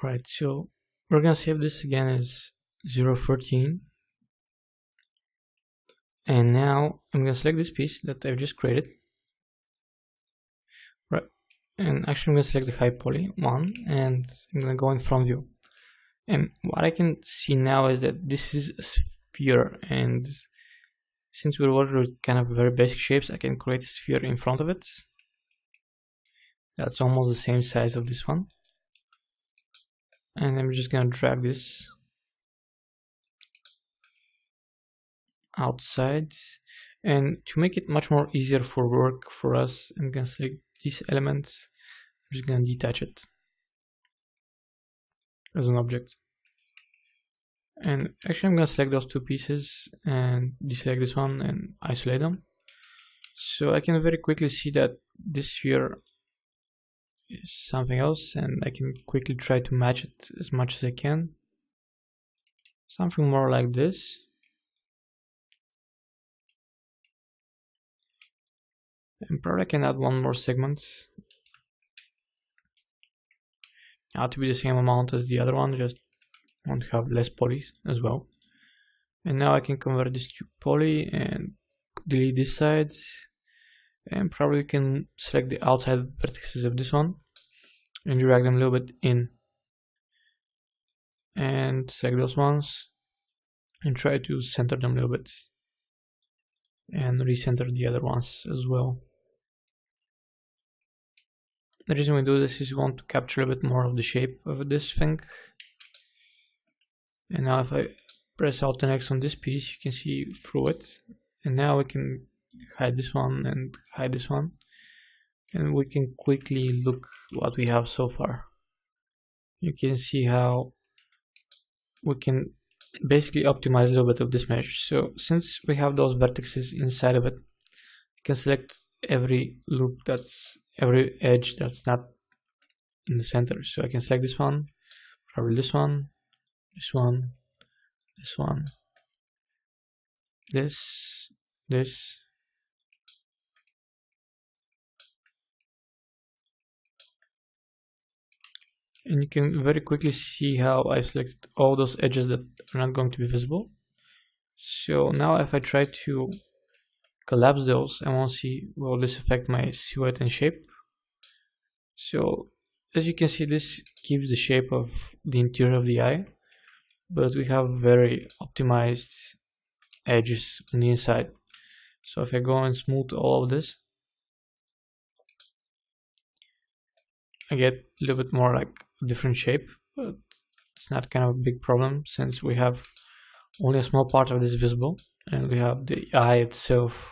Right, so we're gonna save this again as 013, and now I'm gonna select this piece that I've just created. Right, and actually I'm gonna select the high poly one, and I'm gonna go in front view. And what I can see now is that this is a sphere, and since we're working with kind of very basic shapes, I can create a sphere in front of it. That's almost the same size of this one. And I'm just gonna drag this outside, and to make it much more easier for work for us, I'm gonna select these elements. I'm just gonna detach it as an object, and actually I'm gonna select those two pieces and deselect this one and isolate them, so I can very quickly see that this sphere is something else, and I can quickly try to match it as much as I can, something more like this. And probably I can add one more segment, not to be the same amount as the other one, just want to have less polys as well. And now I can convert this to poly and delete this side, and probably can select the outside vertices of this one and drag them a little bit in, and select those ones and try to center them a little bit and recenter the other ones as well. The reason we do this is we want to capture a bit more of the shape of this thing. And now if I press Alt and X on this piece, you can see through it, and now we can hide this one and hide this one, and we can quickly look what we have so far. You can see how we can basically optimize a little bit of this mesh. So since we have those vertices inside of it, you can select every loop, that's every edge that's not in the center. So I can select this one, probably this one, this one, this one, this, and you can very quickly see how I select all those edges that are not going to be visible. So now if I try to collapse those, I want to see, will this affect my silhouette and shape? So as you can see, this keeps the shape of the interior of the eye, but we have very optimized edges on the inside. So if I go and smooth all of this, I get a little bit more like a different shape, but it's not kind of a big problem since we have only a small part of this visible, and we have the eye itself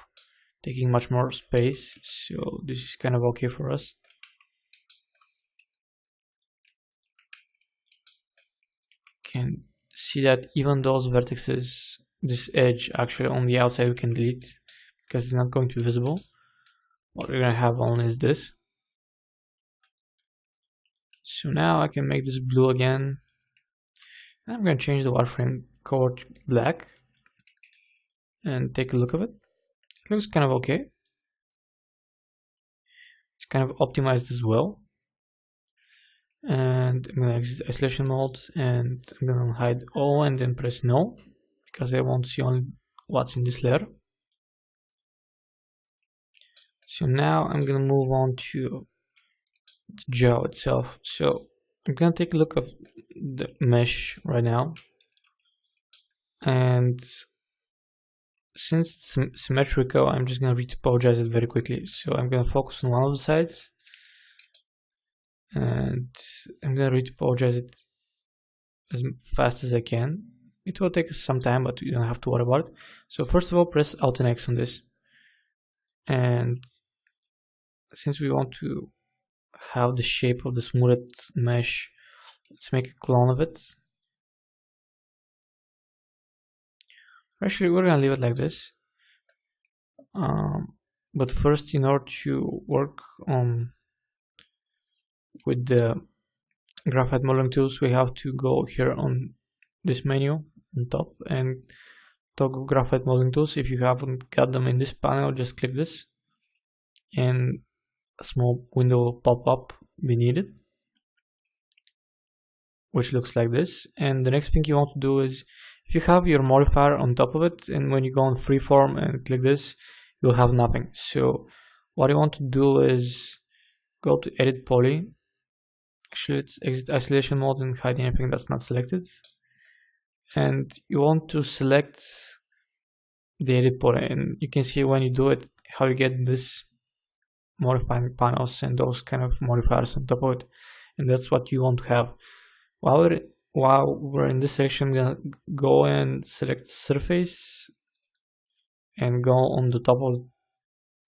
taking much more space, so this is kind of okay for us. Can see that even those vertices, this edge actually on the outside we can delete because it's not going to be visible. What we're gonna have only is this. So now I can make this blue again. I'm gonna change the wireframe color to black and take a look of it. It looks kind of okay. It's kind of optimized as well. And I'm gonna exit isolation mode, and I'm gonna hide all and then press no, because I want to see only what's in this layer. So now I'm gonna move on to the jaw itself. So I'm gonna take a look at the mesh right now, and since it's symmetrical, I'm just gonna retopologize it very quickly. So I'm gonna focus on one of the sides, and I'm gonna retopologize it as fast as I can. It will take some time, but you don't have to worry about it. So first of all, press Alt and X on this, and since we want to have the shape of the smoothed mesh, let's make a clone of it. Actually, we're gonna leave it like this. But first, in order to work on with the graphite modeling tools, we have to go here on this menu on top and toggle graphite modeling tools. If you haven't got them in this panel, just click this and a small window will pop up beneath it. which looks like this. And the next thing you want to do is, if you have your modifier on top of it, and when you go on freeform and click this, you'll have nothing. So what you want to do is go to edit poly. Actually, let's exit isolation mode and hide anything that's not selected. And you want to select the edit poly, and you can see when you do it how you get this modifying panels and those kind of modifiers on top of it, and that's what you want to have. While we're in this section, I'm gonna go and select surface and go on the top of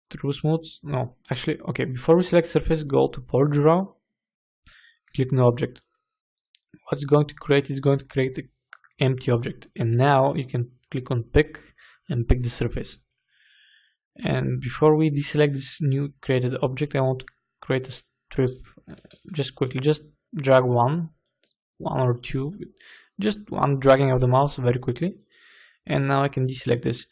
true smooth. No, actually, okay, before we select surface, go to poly draw, click new object. What's going to create is going to create an empty object, and now you can click on pick and pick the surface. And before we deselect this new created object, I want to create a strip. Just quickly, just drag one or two, just one dragging of the mouse very quickly, and now I can deselect this.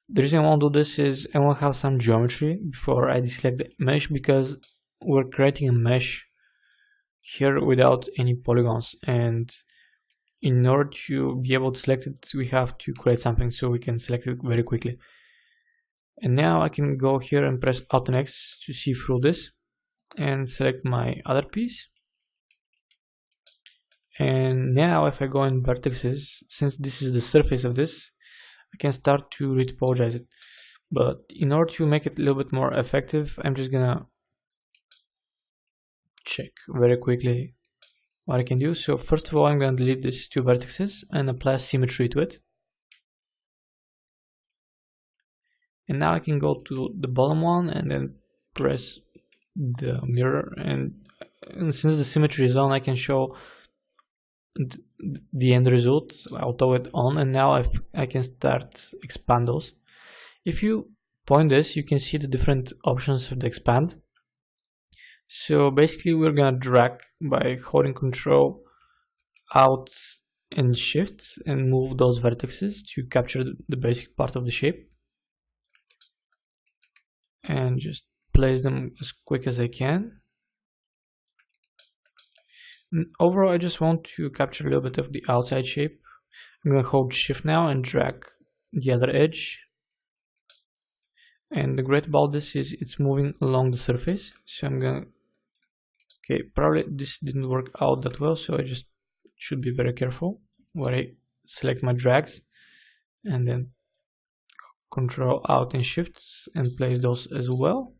The reason I want to do this is I want to have some geometry before I deselect the mesh, because we're creating a mesh here without any polygons, and in order to be able to select it, we have to create something so we can select it very quickly. And now I can go here and press Alt and X to see through this and select my other piece. And now if I go in vertices, since this is the surface of this, I can start to retopologize it. But in order to make it a little bit more effective, I'm just gonna check very quickly what I can do. So first of all, I'm gonna delete these two vertices and apply symmetry to it. And now I can go to the bottom one and then press the mirror, and since the symmetry is on, I can show the end result. I'll throw it on, and now I can start expand those. If you point this, you can see the different options of the expand. So basically we're gonna drag by holding Control, Alt and Shift and move those vertices to capture the basic part of the shape, and just place them as quick as I can. And overall, I just want to capture a little bit of the outside shape. I'm going to hold Shift now and drag the other edge. And the great about this is it's moving along the surface. So I'm going to, okay, probably this didn't work out that well, so I just should be very careful where I select my drags and then Control Alt and Shift and place those as well.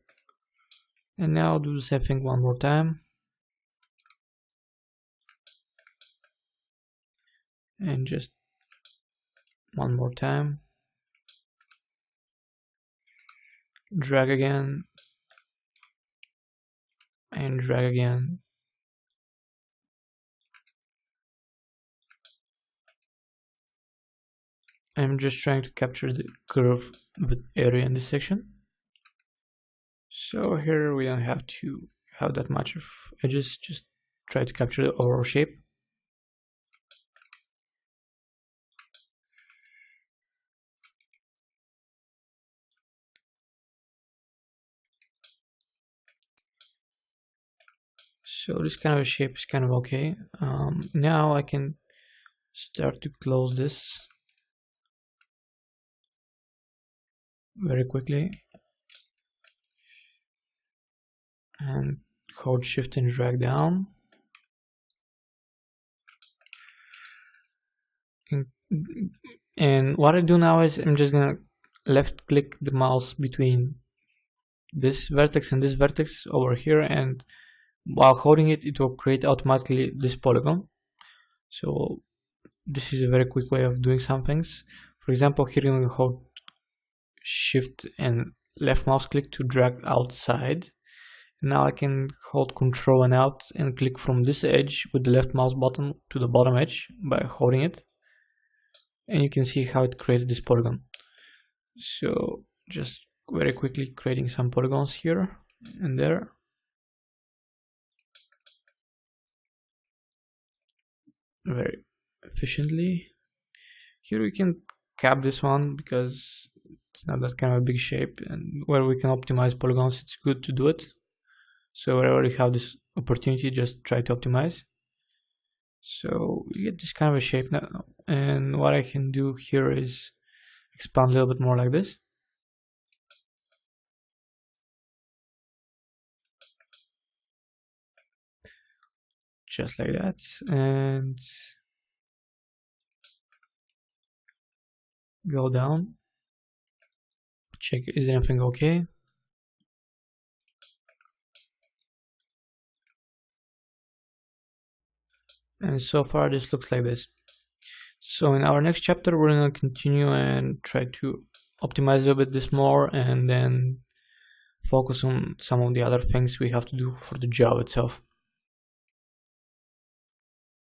And now do the same thing one more time, and just one more time, drag again and drag again. I'm just trying to capture the curve with area in this section. So here we don't have to have that much of edges, just try to capture the overall shape. So this kind of shape is kind of okay. Now I can start to close this very quickly and hold Shift and drag down. And what I do now is I'm just gonna left click the mouse between this vertex and this vertex over here, and while holding it, it will create automatically this polygon. So this is a very quick way of doing some things. For example, here you will hold Shift and left mouse click to drag outside. Now I can hold Control and Alt and click from this edge with the left mouse button to the bottom edge by holding it, and you can see how it created this polygon. So just very quickly creating some polygons here and there. Very efficiently. Here we can cap this one because it's not that kind of a big shape, and where we can optimize polygons, it's good to do it. So wherever you have this opportunity, just try to optimize. So you get this kind of a shape now, and what I can do here is expand a little bit more like this. Just like that, and go down, check is everything okay. And so far this looks like this. So in our next chapter we're going to continue and try to optimize a little bit this more, and then focus on some of the other things we have to do for the job itself.